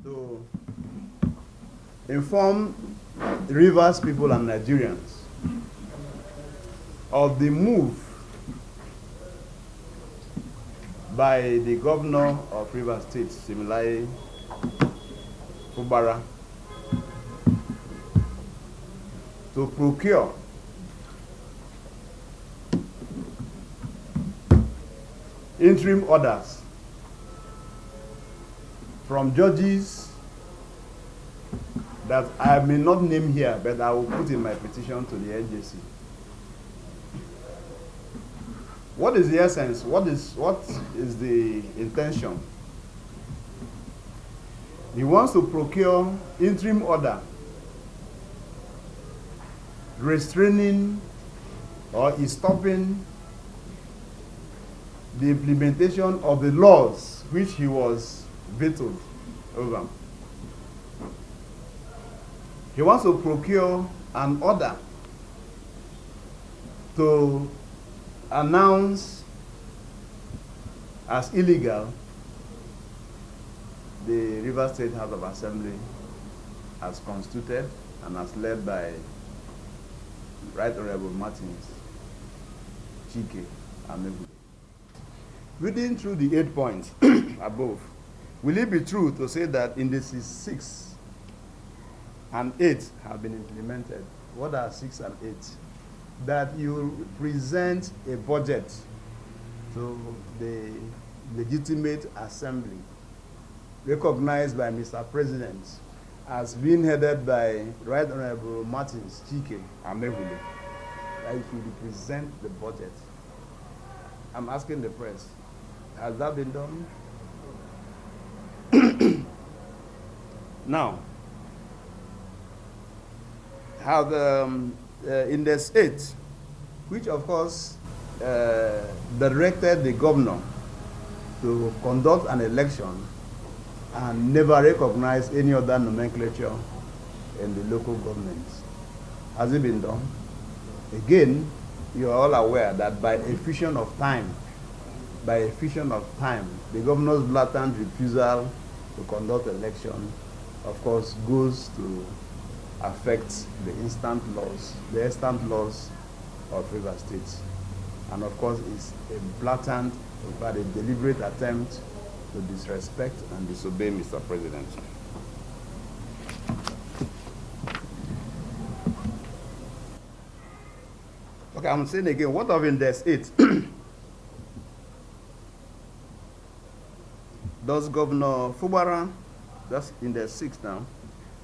To inform Rivers people and Nigerians of the move by the governor of Rivers State, Fubara, to procure interim orders from judges that I may not name here, but I will put in my petition to the NJC. What is the essence? What is the intention? He wants to procure interim order restraining or is stopping the implementation of the laws which he was vetoed over. He wants to procure an order to announce as illegal the Rivers State House of Assembly as constituted and as led by Right Honorable Martins, Chike, and Mebu. Reading through the 8 points above, will it be true to say that indices 6 and 8 have been implemented? What are 6 and 8? That you present a budget to the legitimate assembly recognized by Mr. President as being headed by Right Honorable Martins, Chike, and Mebu. That you should present the budget. I'm asking the press, has that been done? Now, have Index 8, which of course directed the governor to conduct an election and never recognized any other nomenclature in the local governments. Has it been done? Again, you are all aware that by effusion of time, the governor's blatant refusal to conduct election, of course, goes to affect the instant laws of River State. And of course, it's a blatant, but a deliberate attempt to disrespect and disobey Mr. President. Okay, I'm saying again, what of Index 8? Does Governor Fubara, that's Index 6 now,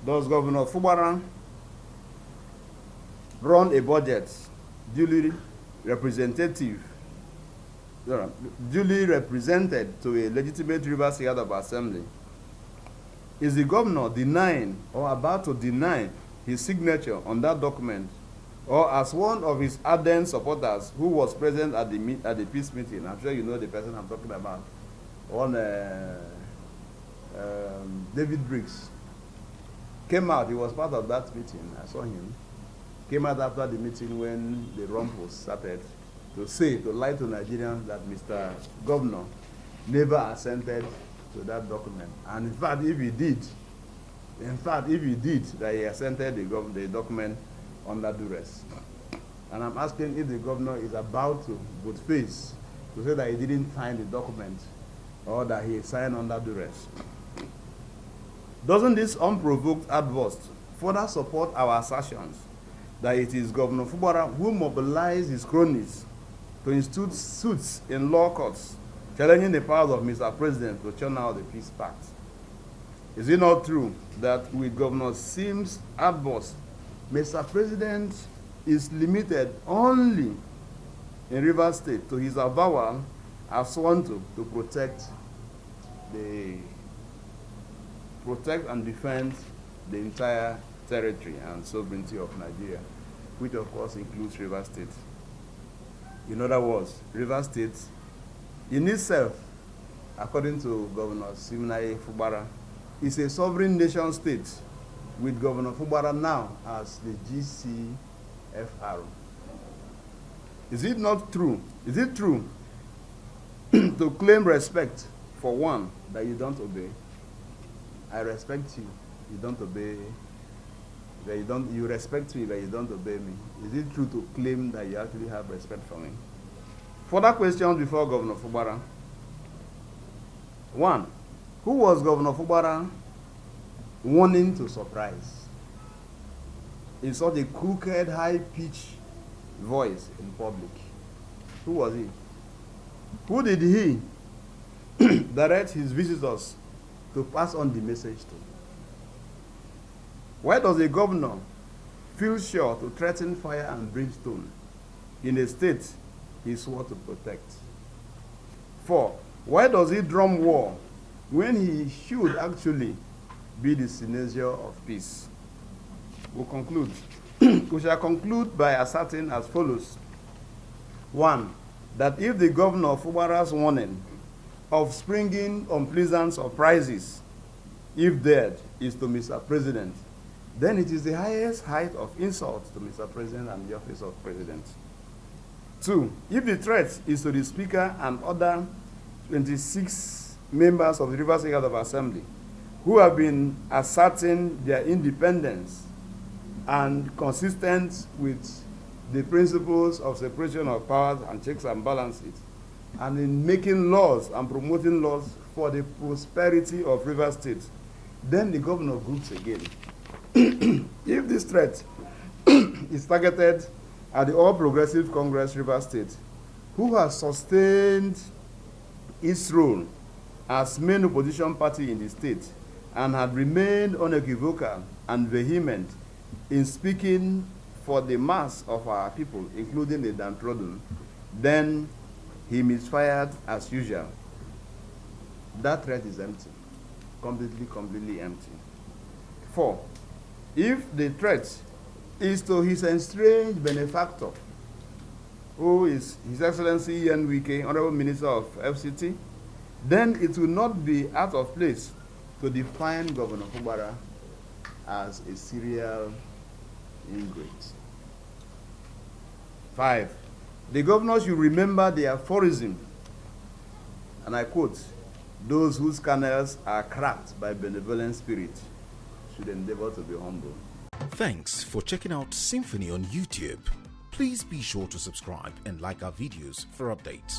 does Governor Fubara run a budget duly represented to a legitimate River State House of Assembly? Is the governor denying or about to deny his signature on that document, or as one of his ardent supporters who was present at the peace meeting? I'm sure you know the person I'm talking about. On David Briggs came out. He was part of that meeting. I saw him. Came out after the meeting when the rumble started to lie to Nigerians that Mr. Governor never assented to that document. And in fact, if he did, that he assented the document under duress. And I'm asking if the governor is about to put face to say that he didn't sign the document or that he signed under duress. Doesn't this unprovoked outburst further support our assertions that it is Governor Fubara who mobilized his cronies to institute suits in law courts challenging the powers of Mr. President to churn out the peace pact? Is it not true that with Governor Sim's outburst, Mr. President is limited only in Rivers State to his avowal as sworn to protect and defend the entire territory and sovereignty of Nigeria, which of course includes Rivers State? In other words, Rivers State in itself, according to Governor Siminalayi Fubara, is a sovereign nation state with Governor Fubara now as the GCFR. Is it not true? Is it true to claim respect For one, that you don't obey. I respect you. You don't obey. That you respect me, but you don't obey me. Is it true to claim that you actually have respect for me? Further questions before Governor Fubara. One, who was Governor Fubara warning to surprise in such a crooked, high-pitched voice in public? Who was he? Who did he direct his visitors to pass on the message to? Why does a governor feel sure to threaten fire and brimstone in a state he swore to protect? 4, why does he drum war when he should actually be the synesure of peace? We'll conclude. We shall conclude by asserting as follows. 1, that if the governor of Fubara's warning of springing unpleasant surprises, if dead, is to Mr. President, then it is the highest height of insult to Mr. President and the office of President. 2, if the threat is to the Speaker and other 26 members of the Rivers State House of Assembly who have been asserting their independence and consistent with the principles of separation of powers and checks and balances, and in making laws and promoting laws for the prosperity of Rivers State, then the governor groups again. If this threat is targeted at the All Progressive Congress Rivers State, who has sustained its role as main opposition party in the state and had remained unequivocal and vehement in speaking for the mass of our people, including the downtrodden, then he misfired as usual. That threat is empty, completely empty. 4, if the threat is to his estranged benefactor, who is His Excellency Wike, Honorable Minister of FCT, then it will not be out of place to define Governor Fubara as a serial ingrate. 5, the governor should remember the aphorism, and I quote, "Those whose kernels are cracked by benevolent spirit should endeavor to be humble." Thanks for checking out SYMFONI on YouTube. Please be sure to subscribe and like our videos for updates.